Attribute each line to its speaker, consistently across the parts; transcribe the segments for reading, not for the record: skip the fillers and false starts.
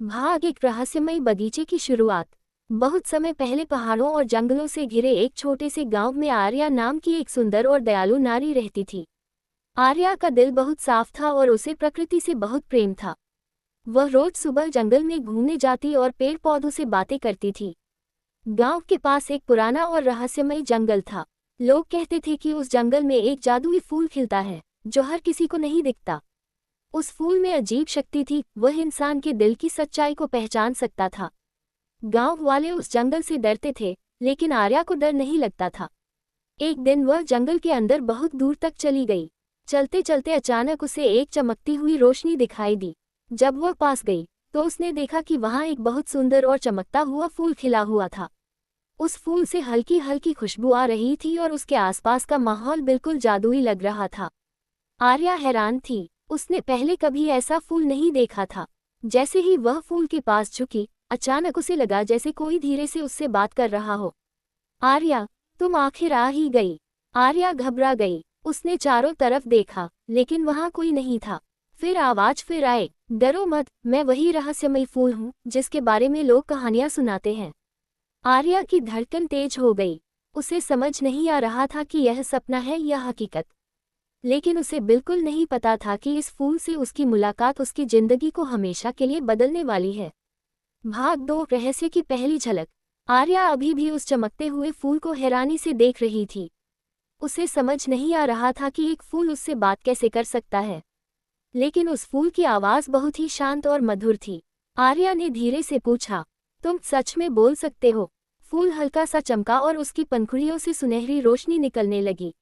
Speaker 1: भाग एक रहस्यमयी बगीचे की शुरुआत। बहुत समय पहले पहाड़ों और जंगलों से घिरे एक छोटे से गांव में आर्या नाम की एक सुंदर और दयालु नारी रहती थी। आर्या का दिल बहुत साफ था और उसे प्रकृति से बहुत प्रेम था। वह रोज सुबह जंगल में घूमने जाती और पेड़ पौधों से बातें करती थी। गांव के पास एक पुराना और रहस्यमयी जंगल था। लोग कहते थे कि उस जंगल में एक जादुई फूल खिलता है जो हर किसी को नहीं दिखता। उस फूल में अजीब शक्ति थी, वह इंसान के दिल की सच्चाई को पहचान सकता था। गांव वाले उस जंगल से डरते थे, लेकिन आर्या को डर नहीं लगता था। एक दिन वह जंगल के अंदर बहुत दूर तक चली गई। चलते चलते अचानक उसे एक चमकती हुई रोशनी दिखाई दी। जब वह पास गई तो उसने देखा कि वहां एक बहुत सुंदर और चमकता हुआ फूल खिला हुआ था। उस फूल से हल्की हल्की खुशबू आ रही थी और उसके आसपास का माहौल बिल्कुल जादुई लग रहा था। आर्या हैरान थी, उसने पहले कभी ऐसा फूल नहीं देखा था। जैसे ही वह फूल के पास झुकी, अचानक उसे लगा जैसे कोई धीरे से उससे बात कर रहा हो। आर्या, तुम आखिर आ ही गई। आर्या घबरा गई। उसने चारों तरफ देखा, लेकिन वहां कोई नहीं था। फिर आवाज फिर आए, डरो मत, मैं वही रहस्यमयी फूल हूँ जिसके बारे में लोग कहानियां सुनाते हैं। आर्या की धड़कन तेज हो गई। उसे समझ नहीं आ रहा था कि यह सपना है या हकीकत। लेकिन उसे बिल्कुल नहीं पता था कि इस फूल से उसकी मुलाकात उसकी जिंदगी को हमेशा के लिए बदलने वाली है। भाग 2 रहस्य की पहली झलक। आर्या अभी भी उस चमकते हुए फूल को हैरानी से देख रही थी। उसे समझ नहीं आ रहा था कि एक फूल उससे बात कैसे कर सकता है। लेकिन उस फूल की आवाज़ बहुत ही शांत और मधुर थी। आर्या ने धीरे से पूछा, तुम सच में बोल सकते हो? फूल हल्का सा चमका और उसकी पंखुड़ियों से सुनहरी रोशनी निकलने लगी।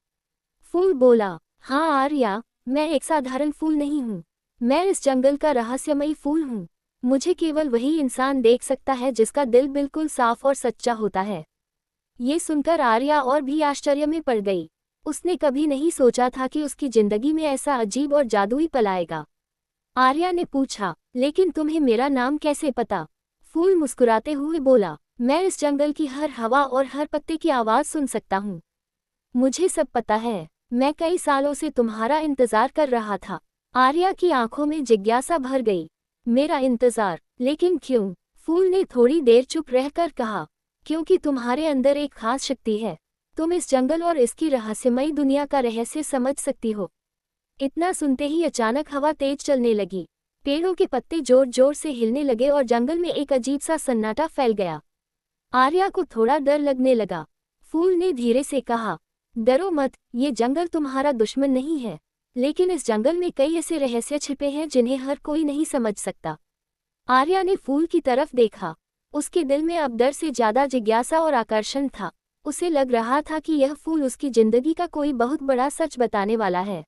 Speaker 1: फूल बोला, हाँ आर्या, मैं एक साधारण फूल नहीं हूँ। मैं इस जंगल का रहस्यमयी फूल हूँ। मुझे केवल वही इंसान देख सकता है जिसका दिल बिल्कुल साफ और सच्चा होता है। ये सुनकर आर्या और भी आश्चर्य में पड़ गई। उसने कभी नहीं सोचा था कि उसकी जिंदगी में ऐसा अजीब और जादुई पल आएगा। आर्या ने पूछा, लेकिन तुम्हें मेरा नाम कैसे पता? फूल मुस्कुराते हुए बोला, मैं इस जंगल की हर हवा और हर पत्ते की आवाज़ सुन सकता हूँ। मुझे सब पता है। मैं कई सालों से तुम्हारा इंतजार कर रहा था। आर्या की आंखों में जिज्ञासा भर गई। मेरा इंतजार? लेकिन क्यों? फूल ने थोड़ी देर चुप रहकर कहा, क्योंकि तुम्हारे अंदर एक खास शक्ति है। तुम इस जंगल और इसकी रहस्यमयी दुनिया का रहस्य समझ सकती हो। इतना सुनते ही अचानक हवा तेज चलने लगी। पेड़ों के पत्ते जोर जोर से हिलने लगे और जंगल में एक अजीब सा सन्नाटा फैल गया। आर्या को थोड़ा डर लगने लगा। फूल ने धीरे से कहा, डरो मत, ये जंगल तुम्हारा दुश्मन नहीं है। लेकिन इस जंगल में कई ऐसे रहस्य छिपे हैं जिन्हें हर कोई नहीं समझ सकता। आर्या ने फूल की तरफ देखा। उसके दिल में अब डर से ज्यादा जिज्ञासा और आकर्षण था। उसे लग रहा था कि यह फूल उसकी जिंदगी का कोई बहुत बड़ा सच बताने वाला है।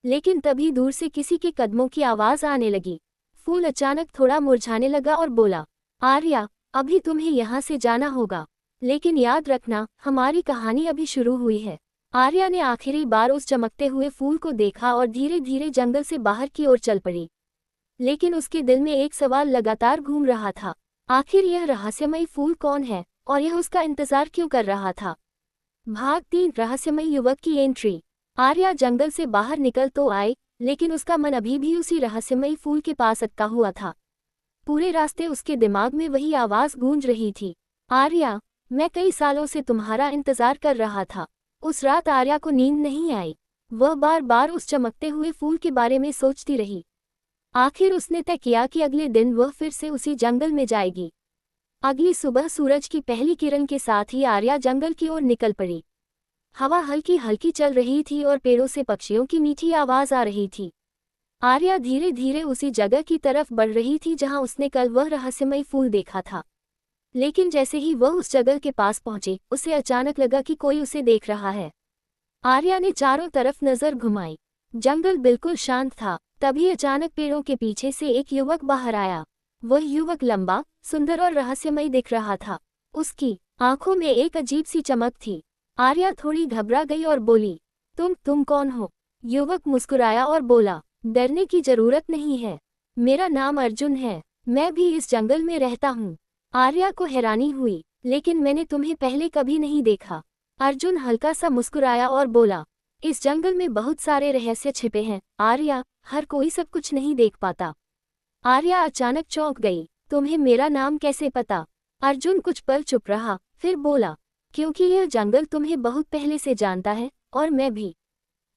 Speaker 1: लेकिन तभी दूर से किसी के कदमों की आवाज आने लगी। फूल अचानक थोड़ा मुरझाने लगा और बोला, आर्या, अभी तुम्हें यहाँ से जाना होगा। लेकिन याद रखना, हमारी कहानी अभी शुरू हुई है। आर्या ने आखिरी बार उस चमकते हुए फूल को देखा और धीरे धीरे जंगल से बाहर की ओर चल पड़ी। लेकिन उसके दिल में एक सवाल लगातार घूम रहा था, आखिर यह रहस्यमयी फूल कौन है और यह उसका इंतजार क्यों कर रहा था? भाग 3 रहस्यमयी युवक की एंट्री। आर्या जंगल से बाहर निकल तो आई, लेकिन उसका मन अभी भी उसी रहस्यमयी फूल के पास अटका हुआ था। पूरे रास्ते उसके दिमाग में वही आवाज गूंज रही थी, आर्या, मैं कई सालों से तुम्हारा इंतजार कर रहा था। उस रात आर्या को नींद नहीं आई। वह बार बार उस चमकते हुए फूल के बारे में सोचती रही। आखिर उसने तय किया कि अगले दिन वह फिर से उसी जंगल में जाएगी। अगली सुबह सूरज की पहली किरण के साथ ही आर्या जंगल की ओर निकल पड़ी। हवा हल्की हल्की चल रही थी और पेड़ों से पक्षियों की मीठी आवाज आ रही थी। आर्या धीरे धीरे उसी जगह की तरफ बढ़ रही थी जहां उसने कल वह रहस्यमयी फूल देखा था। लेकिन जैसे ही वह उस जगह के पास पहुंची, उसे अचानक लगा कि कोई उसे देख रहा है। आर्या ने चारों तरफ नजर घुमाई। जंगल बिल्कुल शांत था। तभी अचानक पेड़ों के पीछे से एक युवक बाहर आया। वह युवक लंबा, सुंदर और रहस्यमयी दिख रहा था। उसकी आंखों में एक अजीब सी चमक थी। आर्या थोड़ी घबरा गई और बोली, तुम कौन हो? युवक मुस्कुराया और बोला, डरने की जरूरत नहीं है। मेरा नाम अर्जुन है। मैं भी इस जंगल में रहता हूँ। आर्या को हैरानी हुई, लेकिन मैंने तुम्हें पहले कभी नहीं देखा। अर्जुन हल्का सा मुस्कुराया और बोला, इस जंगल में बहुत सारे रहस्य छिपे हैं आर्या, हर कोई सब कुछ नहीं देख पाता। आर्या अचानक चौंक गई। तुम्हें मेरा नाम कैसे पता? अर्जुन कुछ पल चुप रहा, फिर बोला, क्योंकि यह जंगल तुम्हें बहुत पहले से जानता है, और मैं भी।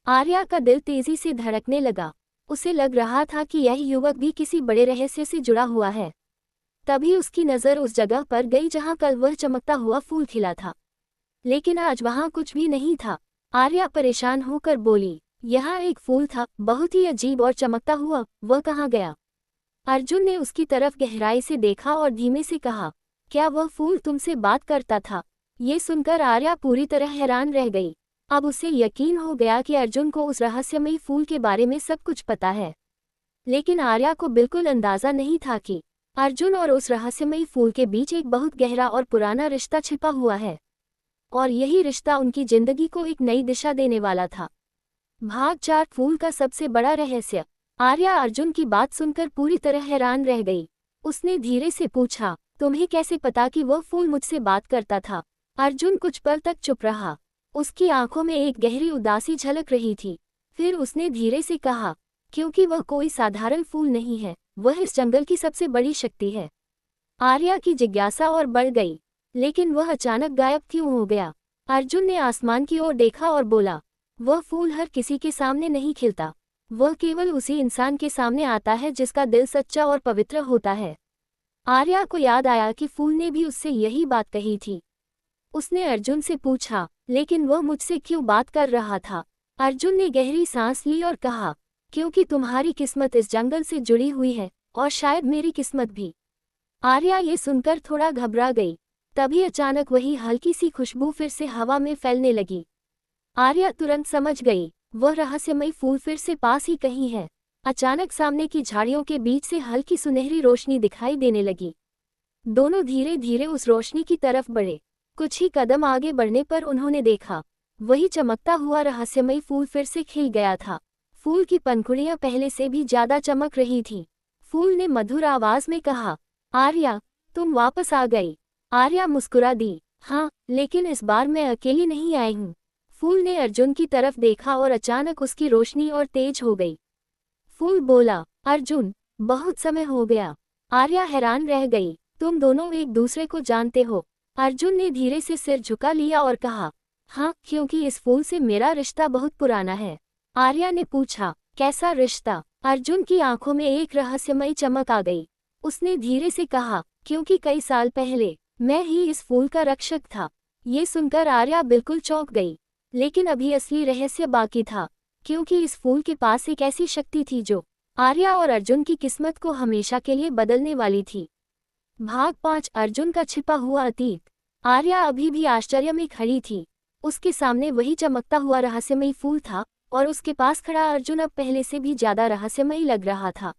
Speaker 1: आर्या का दिल तेजी से धड़कने लगा। उसे लग रहा था कि यह युवक भी किसी बड़े रहस्य से जुड़ा हुआ है। तभी उसकी नज़र उस जगह पर गई जहां कल वह चमकता हुआ फूल खिला था, लेकिन आज वहां कुछ भी नहीं था। आर्या परेशान होकर बोली, यहाँ एक फूल था, बहुत ही अजीब और चमकता हुआ, वह कहाँ गया? अर्जुन ने उसकी तरफ गहराई से देखा और धीमे से कहा, क्या वह फूल तुमसे बात करता था? ये सुनकर आर्या पूरी तरह हैरान रह गई। अब उसे यकीन हो गया कि अर्जुन को उस रहस्यमयी फूल के बारे में सब कुछ पता है। लेकिन आर्या को बिल्कुल अंदाजा नहीं था कि अर्जुन और उस रहस्यमयी फूल के बीच एक बहुत गहरा और पुराना रिश्ता छिपा हुआ है, और यही रिश्ता उनकी जिंदगी को एक नई दिशा देने वाला था। भाग 4 फूल का सबसे बड़ा रहस्य। आर्या अर्जुन की बात सुनकर पूरी तरह हैरान रह गई। उसने धीरे से पूछा, तुम्हें कैसे पता कि वह फूल मुझसे बात करता था? अर्जुन कुछ पल तक चुप रहा। उसकी आंखों में एक गहरी उदासी झलक रही थी। फिर उसने धीरे से कहा, क्योंकि वह कोई साधारण फूल नहीं है, वह इस जंगल की सबसे बड़ी शक्ति है। आर्या की जिज्ञासा और बढ़ गई, लेकिन वह अचानक गायब क्यों हो गया? अर्जुन ने आसमान की ओर देखा और बोला, वह फूल हर किसी के सामने नहीं खिलता, वह केवल उसी इंसान के सामने आता है जिसका दिल सच्चा और पवित्र होता है। आर्या को याद आया कि फूल ने भी उससे यही बात कही थी। उसने अर्जुन से पूछा, लेकिन वह मुझसे क्यों बात कर रहा था? अर्जुन ने गहरी सांस ली और कहा, क्योंकि तुम्हारी किस्मत इस जंगल से जुड़ी हुई है, और शायद मेरी किस्मत भी। आर्या ये सुनकर थोड़ा घबरा गई। तभी अचानक वही हल्की सी खुशबू फिर से हवा में फैलने लगी। आर्या तुरंत समझ गई, वह रहस्यमयी फूल फिर से पास ही कहीं है। अचानक सामने की झाड़ियों के बीच से हल्की सुनहरी रोशनी दिखाई देने लगी। दोनों धीरे धीरे उस रोशनी की तरफ बढ़े। कुछ ही कदम आगे बढ़ने पर उन्होंने देखा, वही चमकता हुआ रहस्यमयी फूल फिर से खिल गया था। फूल की पंखुड़ियां पहले से भी ज्यादा चमक रही थीं। फूल ने मधुर आवाज में कहा, आर्या, तुम वापस आ गई। आर्या मुस्कुरा दी, हाँ, लेकिन इस बार मैं अकेली नहीं आई हूँ। फूल ने अर्जुन की तरफ देखा और अचानक उसकी रोशनी और तेज हो गई। फूल बोला, अर्जुन, बहुत समय हो गया। आर्या हैरान रह गई, तुम दोनों एक दूसरे को जानते हो? अर्जुन ने धीरे से सिर झुका लिया और कहा, हाँ, क्योंकि इस फूल से मेरा रिश्ता बहुत पुराना है। आर्या ने पूछा, कैसा रिश्ता? अर्जुन की आंखों में एक रहस्यमयी चमक आ गई। उसने धीरे से कहा, क्योंकि कई साल पहले मैं ही इस फूल का रक्षक था। ये सुनकर आर्या बिल्कुल चौंक गई, लेकिन अभी असली रहस्य बाकी था, क्योंकि इस फूल के पास एक ऐसी शक्ति थी जो आर्या और अर्जुन की किस्मत को हमेशा के लिए बदलने वाली थी। भाग 5 अर्जुन का छिपा हुआ अतीत। आर्या अभी भी आश्चर्य में खड़ी थी। उसके सामने वही चमकता हुआ रहस्यमयी फूल था, और उसके पास खड़ा अर्जुन अब पहले से भी ज्यादा रहस्यमयी लग रहा था।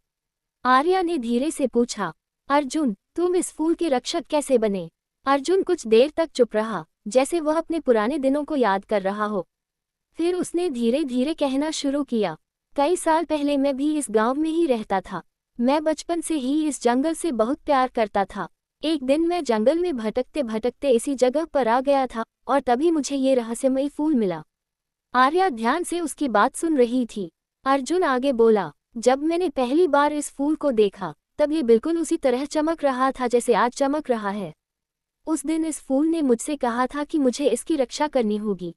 Speaker 1: आर्या ने धीरे से पूछा, अर्जुन, तुम इस फूल के रक्षक कैसे बने? अर्जुन कुछ देर तक चुप रहा, जैसे वह अपने पुराने दिनों को याद कर रहा हो। फिर उसने धीरे धीरे कहना शुरू किया, कई साल पहले मैं भी इस गांव में ही रहता था। मैं बचपन से ही इस जंगल से बहुत प्यार करता था। एक दिन मैं जंगल में भटकते भटकते इसी जगह पर आ गया था, और तभी मुझे ये रहस्यमयी फूल मिला। आर्या ध्यान से उसकी बात सुन रही थी। अर्जुन आगे बोला, जब मैंने पहली बार इस फूल को देखा, तब ये बिल्कुल उसी तरह चमक रहा था जैसे आज चमक रहा है। उस दिन इस फूल ने मुझसे कहा था कि मुझे इसकी रक्षा करनी होगी।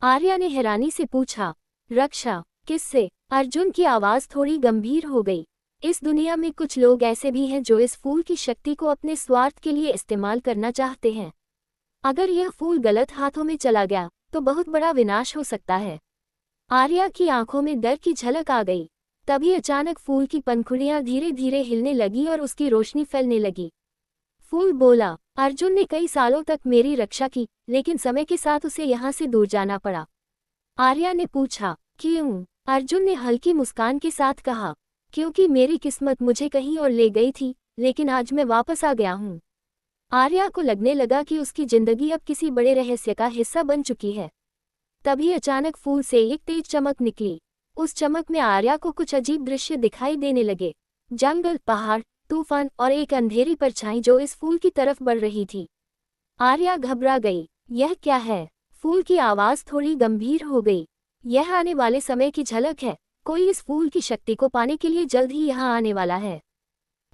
Speaker 1: आर्या ने हैरानी से पूछा, रक्षा किससे? अर्जुन की आवाज थोड़ी गंभीर हो गई। इस दुनिया में कुछ लोग ऐसे भी हैं जो इस फूल की शक्ति को अपने स्वार्थ के लिए इस्तेमाल करना चाहते हैं। अगर यह फूल गलत हाथों में चला गया तो बहुत बड़ा विनाश हो सकता है। आर्या की आंखों में डर की झलक आ गई। तभी अचानक फूल की पंखुड़ियां धीरे धीरे हिलने लगी और उसकी रोशनी फैलने लगी। फूल बोला, अर्जुन ने कई सालों तक मेरी रक्षा की, लेकिन समय के साथ उसे यहाँ से दूर जाना पड़ा। आर्या ने पूछा, क्यों? अर्जुन ने हल्की मुस्कान के साथ कहा, क्योंकि मेरी किस्मत मुझे कहीं और ले गई थी, लेकिन आज मैं वापस आ गया हूँ। आर्या को लगने लगा कि उसकी जिंदगी अब किसी बड़े रहस्य का हिस्सा बन चुकी है। तभी अचानक फूल से एक तेज चमक निकली। उस चमक में आर्या को कुछ अजीब दृश्य दिखाई देने लगे। जंगल, पहाड़, तूफान और एक अंधेरी परछाई जो इस फूल की तरफ बढ़ रही थी। आर्या घबरा गई, यह क्या है? फूल की आवाज थोड़ी गंभीर हो गई, यह आने वाले समय की झलक है। कोई इस फूल की शक्ति को पाने के लिए जल्द ही यहाँ आने वाला है।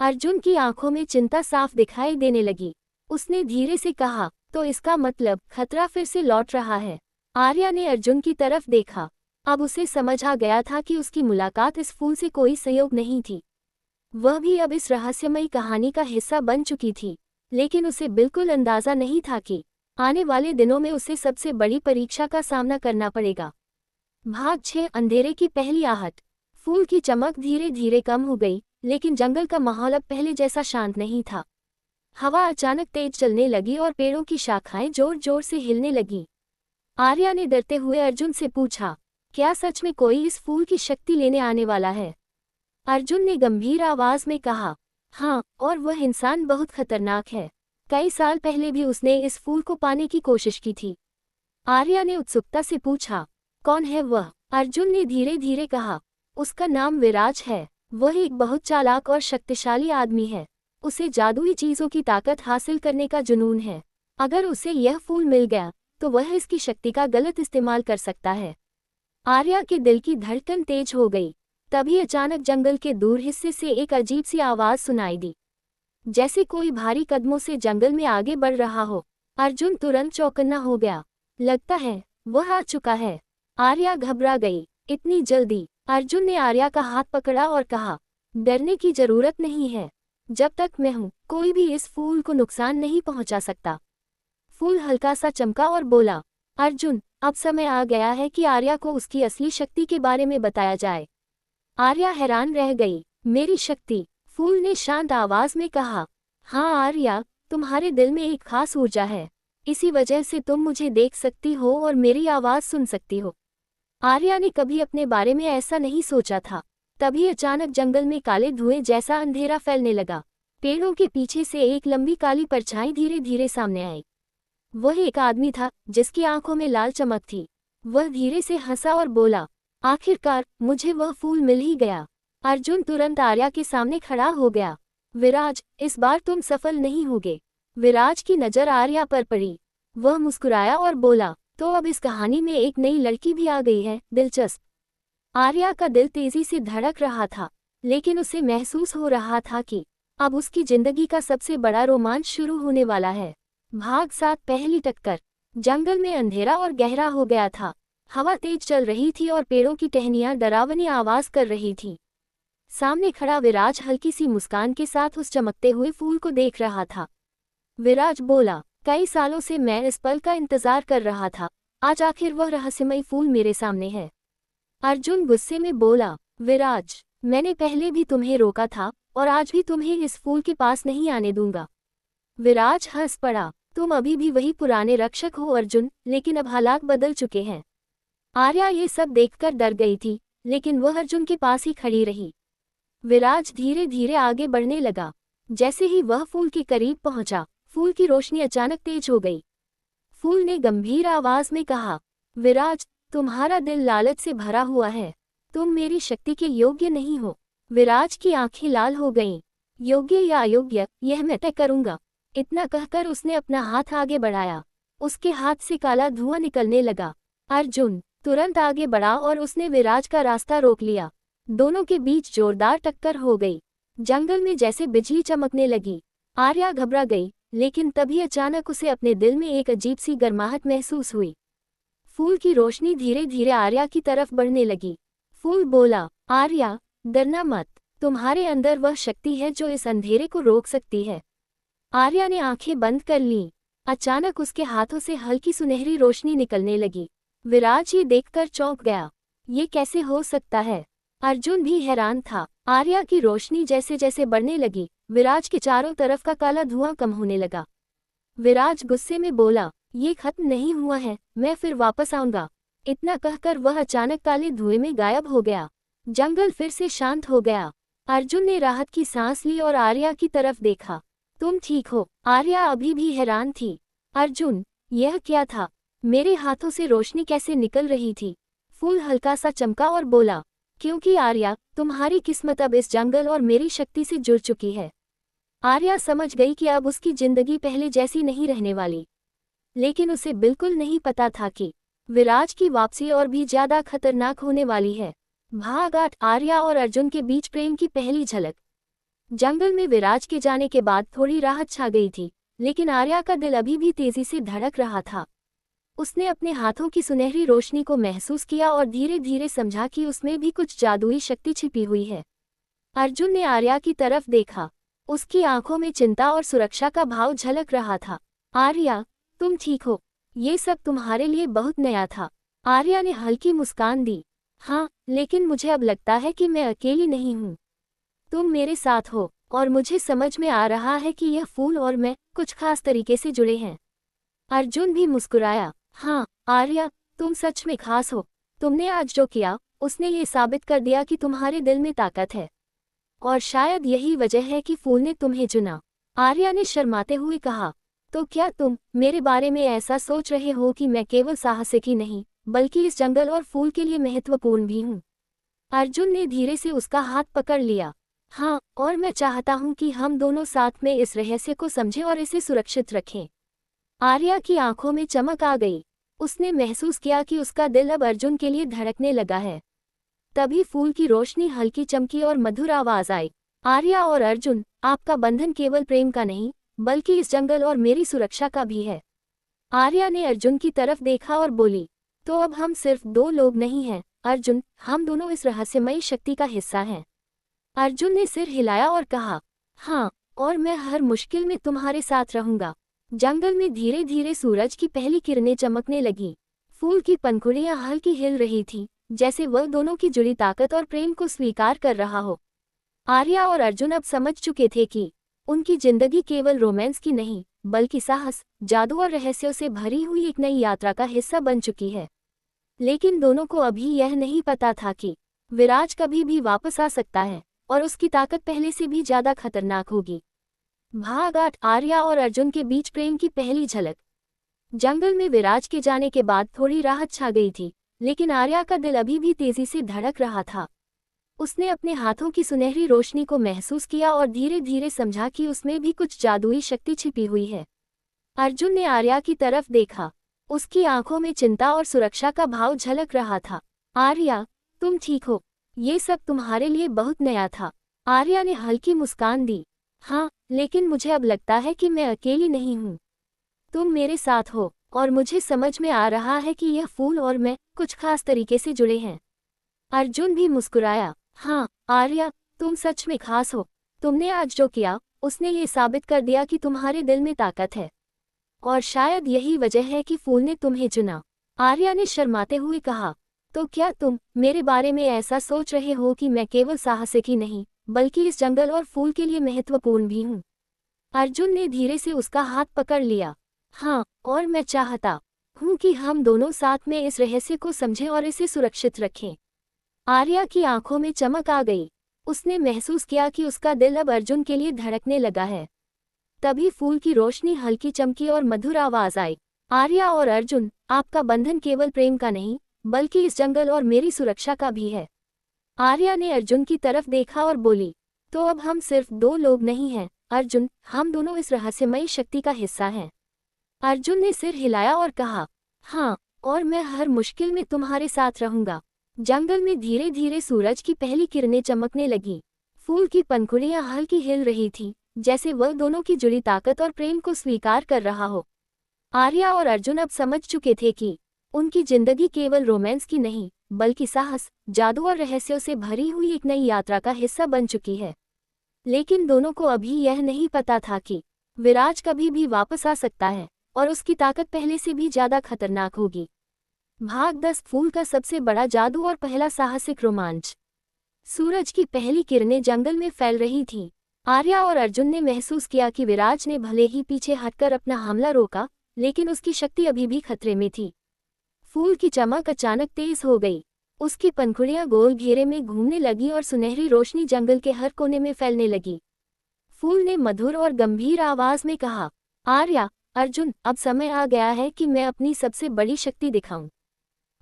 Speaker 1: अर्जुन की आंखों में चिंता साफ दिखाई देने लगी। उसने धीरे से कहा, तो इसका मतलब खतरा फिर से लौट रहा है। आर्या ने अर्जुन की तरफ देखा। अब उसे समझ आ गया था कि उसकी मुलाकात इस फूल से कोई संयोग नहीं थी। वह भी अब इस रहस्यमयी कहानी का हिस्सा बन चुकी थी, लेकिन उसे बिल्कुल अंदाजा नहीं था कि आने वाले दिनों में उसे सबसे बड़ी परीक्षा का सामना करना पड़ेगा। भाग 6 अंधेरे की पहली आहट। फूल की चमक धीरे धीरे कम हो गई, लेकिन जंगल का माहौल अब पहले जैसा शांत नहीं था। हवा अचानक तेज चलने लगी और पेड़ों की शाखाएं जोर जोर से हिलने लगीं। आर्या ने डरते हुए अर्जुन से पूछा, क्या सच में कोई इस फूल की शक्ति लेने आने वाला है? अर्जुन ने गंभीर आवाज में कहा, हाँ, और वह इंसान बहुत खतरनाक है। कई साल पहले भी उसने इस फूल को पाने की कोशिश की थी। आर्या ने उत्सुकता से पूछा, कौन है वह? अर्जुन ने धीरे धीरे कहा, उसका नाम विराज है। वह एक बहुत चालाक और शक्तिशाली आदमी है। उसे जादुई चीजों की ताकत हासिल करने का जुनून है। अगर उसे यह फूल मिल गया तो वह इसकी शक्ति का गलत इस्तेमाल कर सकता है। आर्या के दिल की धड़कन तेज हो गई। तभी अचानक जंगल के दूर हिस्से से एक अजीब सी आवाज सुनाई दी, जैसे कोई भारी कदमों से जंगल में आगे बढ़ रहा हो। अर्जुन तुरंत चौकन्ना हो गया। लगता है वह आ चुका है। आर्या घबरा गई। इतनी जल्दी? अर्जुन ने आर्या का हाथ पकड़ा और कहा, डरने की जरूरत नहीं है। जब तक मैं हूं, कोई भी इस फूल को नुकसान नहीं पहुंचा सकता। फूल हल्का सा चमका और बोला, अर्जुन, अब समय आ गया है कि आर्या को उसकी असली शक्ति के बारे में बताया जाए। आर्या हैरान रह गई। मेरी शक्ति? फूल ने शांत आवाज में कहा, हाँ आर्या, तुम्हारे दिल में एक खास ऊर्जा है। इसी वजह से तुम मुझे देख सकती हो और मेरी आवाज सुन सकती हो। आर्या ने कभी अपने बारे में ऐसा नहीं सोचा था। तभी अचानक जंगल में काले धुएं जैसा अंधेरा फैलने लगा। पेड़ों के पीछे से एक लंबी काली परछाई धीरे धीरे सामने आई। वह एक आदमी था जिसकी आंखों में लाल चमक थी। वह धीरे से हंसा और बोला, आखिरकार मुझे वह फूल मिल ही गया। अर्जुन तुरंत आर्या के सामने खड़ा हो गया। विराज, इस बार तुम सफल नहीं होगे। विराज की नजर आर्या पर पड़ी। वह मुस्कुराया और बोला, तो अब इस कहानी में एक नई लड़की भी आ गई है, दिलचस्प। आर्या का दिल तेजी से धड़क रहा था, लेकिन उसे महसूस हो रहा था कि अब उसकी जिंदगी का सबसे बड़ा रोमांच शुरू होने वाला है। भाग 7 पहली टक्कर। जंगल में अंधेरा और गहरा हो गया था। हवा तेज चल रही थी और पेड़ों की टहनियां डरावनी आवाज कर रही थी। सामने खड़ा विराज हल्की सी मुस्कान के साथ उस चमकते हुए फूल को देख रहा था। विराज बोला, कई सालों से मैं इस पल का इंतजार कर रहा था। आज आखिर वह रहस्यमयी फूल मेरे सामने है। अर्जुन गुस्से में बोला, विराज, मैंने पहले भी तुम्हें रोका था और आज भी तुम्हें इस फूल के पास नहीं आने दूंगा। विराज हंस पड़ा, तुम अभी भी वही पुराने रक्षक हो अर्जुन, लेकिन अब हालात बदल चुके हैं। आर्या ये सब देखकर डर गई थी, लेकिन वह अर्जुन के पास ही खड़ी रही। विराज धीरे धीरे आगे बढ़ने लगा। जैसे ही वह फूल के करीब पहुंचा, फूल की रोशनी अचानक तेज हो गई। फूल ने गंभीर आवाज में कहा, विराज, तुम्हारा दिल लालच से भरा हुआ है। तुम मेरी शक्ति के योग्य नहीं हो। विराज की आंखें लाल हो गईं। योग्य या अयोग्य, यह मैं तय करूंगा। इतना कहकर उसने अपना हाथ आगे बढ़ाया। उसके हाथ से काला धुआं निकलने लगा। अर्जुन तुरंत आगे बढ़ा और उसने विराज का रास्ता रोक लिया। दोनों के बीच जोरदार टक्कर हो गई। जंगल में जैसे बिजली चमकने लगी। आर्या घबरा गई, लेकिन तभी अचानक उसे अपने दिल में एक अजीब सी गर्माहट महसूस हुई। फूल की रोशनी धीरे धीरे आर्या की तरफ बढ़ने लगी। फूल बोला, आर्या, डरना मत। तुम्हारे अंदर वह शक्ति है जो इस अंधेरे को रोक सकती है। आर्या ने आंखें बंद कर लीं। अचानक उसके हाथों से हल्की सुनहरी रोशनी निकलने लगी। विराज ये देखकर चौंक गया। ये कैसे हो सकता है? अर्जुन भी हैरान था। आर्या की रोशनी जैसे जैसे बढ़ने लगी, विराज के चारों तरफ का काला धुआं कम होने लगा। विराज गुस्से में बोला, ये खत्म नहीं हुआ है, मैं फिर वापस आऊंगा। इतना कहकर वह अचानक काले धुएं में गायब हो गया। जंगल फिर से शांत हो गया। अर्जुन ने राहत की सांस ली और आर्या की तरफ देखा। तुम ठीक हो? आर्या अभी भी हैरान थी। अर्जुन, यह क्या था? मेरे हाथों से रोशनी कैसे निकल रही थी? फूल हल्का सा चमका और बोला, क्योंकि आर्या, तुम्हारी किस्मत अब इस जंगल और मेरी शक्ति से जुड़ चुकी है। आर्या समझ गई कि अब उसकी जिंदगी पहले जैसी नहीं रहने वाली, लेकिन उसे बिल्कुल नहीं पता था कि विराज की वापसी और भी ज्यादा खतरनाक होने वाली है। भाग 8 आर्या और अर्जुन के बीच प्रेम की पहली झलक। जंगल में विराज के जाने के बाद थोड़ी राहत छा गई थी, लेकिन आर्या का दिल अभी भी तेजी से धड़क रहा था। उसने अपने हाथों की सुनहरी रोशनी को महसूस किया और धीरे धीरे समझा कि उसमें भी कुछ जादुई शक्ति छिपी हुई है। अर्जुन ने आर्या की तरफ देखा। उसकी आंखों में चिंता और सुरक्षा का भाव झलक रहा था। आर्या, तुम ठीक हो? ये सब तुम्हारे लिए बहुत नया था। आर्या ने हल्की मुस्कान दी। हाँ, लेकिन मुझे अब लगता है कि मैं अकेली नहीं हूँ। तुम मेरे साथ हो, और मुझे समझ में आ रहा है कि यह फूल और मैं कुछ खास तरीके से जुड़े हैं। अर्जुन भी मुस्कुराया। हाँ, आर्या, तुम सच में खास हो। तुमने आज जो किया, उसने ये साबित कर दिया कि तुम्हारे दिल में ताकत है। और शायद यही वजह है कि फूल ने तुम्हें चुना। आर्या ने शर्माते हुए कहा। तो क्या तुम मेरे बारे में ऐसा सोच रहे हो कि मैं केवल साहसिक ही नहीं, बल्कि इस जंगल और फूल के लिए महत्वपूर्ण भी हूँ? अर्जुन ने धीरे से उसका हाथ पकड़ लिया। हाँ, और मैं चाहता हूँ कि हम दोनों साथ में इस रहस्य को समझें और इसे सुरक्षित रखें। आर्या की आंखों में चमक आ गई। उसने महसूस किया कि उसका दिल अब अर्जुन के लिए धड़कने लगा है। तभी फूल की रोशनी हल्की चमकी और मधुर आवाज आई। आर्या और अर्जुन, आपका बंधन केवल प्रेम का नहीं, बल्कि इस जंगल और मेरी सुरक्षा का भी है। आर्या ने अर्जुन की तरफ देखा और बोली, तो अब हम सिर्फ दो लोग नहीं हैं, अर्जुन, हम दोनों इस रहस्यमयी शक्ति का हिस्सा हैं। अर्जुन ने सिर हिलाया और कहा, हाँ, और मैं हर मुश्किल में तुम्हारे साथ रहूंगा। जंगल में धीरे धीरे सूरज की पहली किरणें चमकने लगी। फूल की पंखुड़ियां हल्की हिल रही थी, जैसे वह दोनों की जुड़ी ताकत और प्रेम को स्वीकार कर रहा हो। आर्या और अर्जुन अब समझ चुके थे कि उनकी जिंदगी केवल रोमांस की नहीं, बल्कि साहस, जादू और रहस्यों से भरी हुई एक नई यात्रा का हिस्सा बन चुकी है। लेकिन दोनों को अभी यह नहीं पता था कि विराज कभी भी वापस आ सकता है, और उसकी ताकत पहले से भी ज्यादा खतरनाक होगी। भाग 8। आर्या और अर्जुन के बीच प्रेम की पहली झलक। जंगल में विराज के जाने के बाद थोड़ी राहत छा गई थी, लेकिन आर्या का दिल अभी भी तेजी से धड़क रहा था। उसने अपने हाथों की सुनहरी रोशनी को महसूस किया और धीरे धीरे समझा कि उसमें भी कुछ जादुई शक्ति छिपी हुई है। अर्जुन ने आर्या की तरफ देखा। उसकी आंखों में चिंता और सुरक्षा का भाव झलक रहा था। आर्या, तुम ठीक हो? ये सब तुम्हारे लिए बहुत नया था। आर्या ने हल्की मुस्कान दी। हाँ, लेकिन मुझे अब लगता है कि मैं अकेली नहीं हूँ। तुम मेरे साथ हो, और मुझे समझ में आ रहा है कि यह फूल और मैं कुछ खास तरीके से जुड़े हैं। अर्जुन भी मुस्कुराया। हाँ, आर्या, तुम सच में खास हो। तुमने आज जो किया, उसने ये साबित कर दिया कि तुम्हारे दिल में ताकत है। और शायद यही वजह है कि फूल ने तुम्हें चुना। आर्या ने शर्माते हुए कहा, तो क्या तुम मेरे बारे में ऐसा सोच रहे हो कि मैं केवल साहसिक ही नहीं, बल्कि इस जंगल और फूल के लिए महत्वपूर्ण भी हूँ? अर्जुन ने धीरे से उसका हाथ पकड़ लिया। हाँ, और मैं चाहता हूँ कि हम दोनों साथ में इस रहस्य को समझें और इसे सुरक्षित रखें। आर्या की आंखों में चमक आ गई। उसने महसूस किया कि उसका दिल अब अर्जुन के लिए धड़कने लगा है। तभी फूल की रोशनी हल्की चमकी और मधुर आवाज आई। आर्या और अर्जुन, आपका बंधन केवल प्रेम का नहीं, बल्कि इस जंगल और मेरी सुरक्षा का भी है। आर्या ने अर्जुन की तरफ देखा और बोली, तो अब हम सिर्फ दो लोग नहीं हैं, अर्जुन, हम दोनों इस रहस्यमयी शक्ति का हिस्सा हैं। अर्जुन ने सिर हिलाया और कहा, हाँ, और मैं हर मुश्किल में तुम्हारे साथ रहूंगा। जंगल में धीरे धीरे सूरज की पहली किरणें चमकने लगी। फूल की पंखुड़ियां हल्की हिल रही थीं, जैसे वह दोनों की जुड़ी ताकत और प्रेम को स्वीकार कर रहा हो। आर्या और अर्जुन अब समझ चुके थे कि उनकी जिंदगी केवल रोमांस की नहीं, बल्कि साहस, जादू और रहस्यों से भरी हुई एक नई यात्रा का हिस्सा बन चुकी है। लेकिन दोनों को अभी यह नहीं पता था कि विराज कभी भी वापस आ सकता है, और उसकी ताकत पहले से भी ज्यादा खतरनाक होगी। भाग 10। फूल का सबसे बड़ा जादू और पहला साहसिक रोमांच। सूरज की पहली किरणें जंगल में फैल रही थीं। आर्या और अर्जुन ने महसूस किया कि विराज ने भले ही पीछे हटकर अपना हमला रोका, लेकिन उसकी शक्ति अभी भी खतरे में थी। फूल की चमक अचानक तेज हो गई। उसकी पंखुड़ियां गोल घेरे में घूमने लगी और सुनहरी रोशनी जंगल के हर कोने में फैलने लगी। फूल ने मधुर और गंभीर आवाज में कहा, आर्या, अर्जुन, अब समय आ गया है कि मैं अपनी सबसे बड़ी शक्ति दिखाऊं।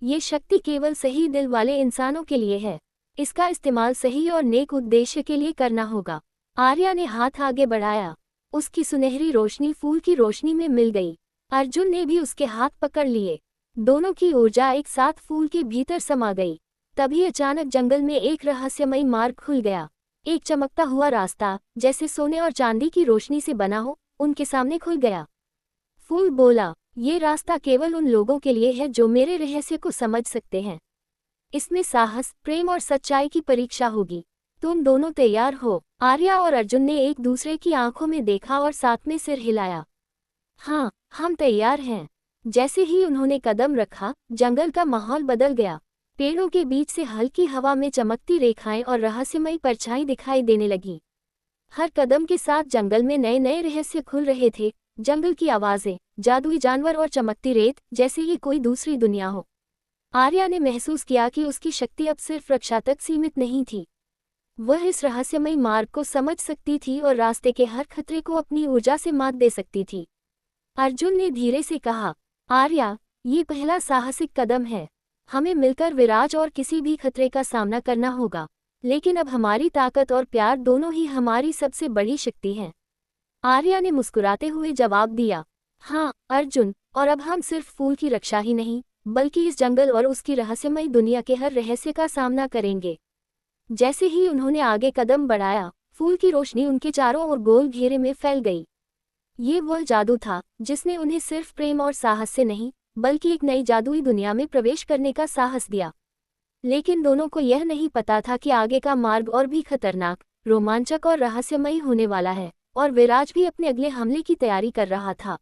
Speaker 1: ये शक्ति केवल सही दिल वाले इंसानों के लिए है। इसका इस्तेमाल सही और नेक उद्देश्य के लिए करना होगा। आर्या ने हाथ आगे बढ़ाया। उसकी सुनहरी रोशनी फूल की रोशनी में मिल गई। अर्जुन ने भी उसके हाथ पकड़ लिए। दोनों की ऊर्जा एक साथ फूल के भीतर समा गई। तभी अचानक जंगल में एक रहस्यमयी मार्ग खुल गया। एक चमकता हुआ रास्ता, जैसे सोने और चांदी की रोशनी से बना हो, उनके सामने खुल गया। फूल बोला, ये रास्ता केवल उन लोगों के लिए है जो मेरे रहस्य को समझ सकते हैं। इसमें साहस, प्रेम और सच्चाई की परीक्षा होगी। तुम दोनों तैयार हो? आर्या और अर्जुन ने एक दूसरे की आंखों में देखा और साथ में सिर हिलाया। हाँ, हम तैयार हैं। जैसे ही उन्होंने कदम रखा, जंगल का माहौल बदल गया। पेड़ों के बीच से हल्की हवा में चमकती रेखाएं और रहस्यमयी परछाई दिखाई देने लगी। हर कदम के साथ जंगल में नए नए रहस्य खुल रहे थे। जंगल की आवाजें, जादुई जानवर और चमकती रेत, जैसे ये कोई दूसरी दुनिया हो। आर्या ने महसूस किया कि उसकी शक्ति अब सिर्फ रक्षा तक सीमित नहीं थी। वह इस रहस्यमयी मार्ग को समझ सकती थी और रास्ते के हर खतरे को अपनी ऊर्जा से मात दे सकती थी। अर्जुन ने धीरे से कहा, आर्या, ये पहला साहसिक कदम है। हमें मिलकर विराज और किसी भी खतरे का सामना करना होगा। लेकिन अब हमारी ताकत और प्यार दोनों ही हमारी सबसे बड़ी शक्ति हैं। आर्या ने मुस्कुराते हुए जवाब दिया, हाँ अर्जुन, और अब हम सिर्फ फूल की रक्षा ही नहीं, बल्कि इस जंगल और उसकी रहस्यमयी दुनिया के हर रहस्य का सामना करेंगे। जैसे ही उन्होंने आगे कदम बढ़ाया, फूल की रोशनी उनके चारों ओर गोल घेरे में फैल गई। ये वह जादू था जिसने उन्हें सिर्फ प्रेम और साहस से नहीं, बल्कि एक नई जादुई दुनिया में प्रवेश करने का साहस दिया। लेकिन दोनों को यह नहीं पता था कि आगे का मार्ग और भी खतरनाक, रोमांचक और रहस्यमयी होने वाला है, और विराज भी अपने अगले हमले की तैयारी कर रहा था।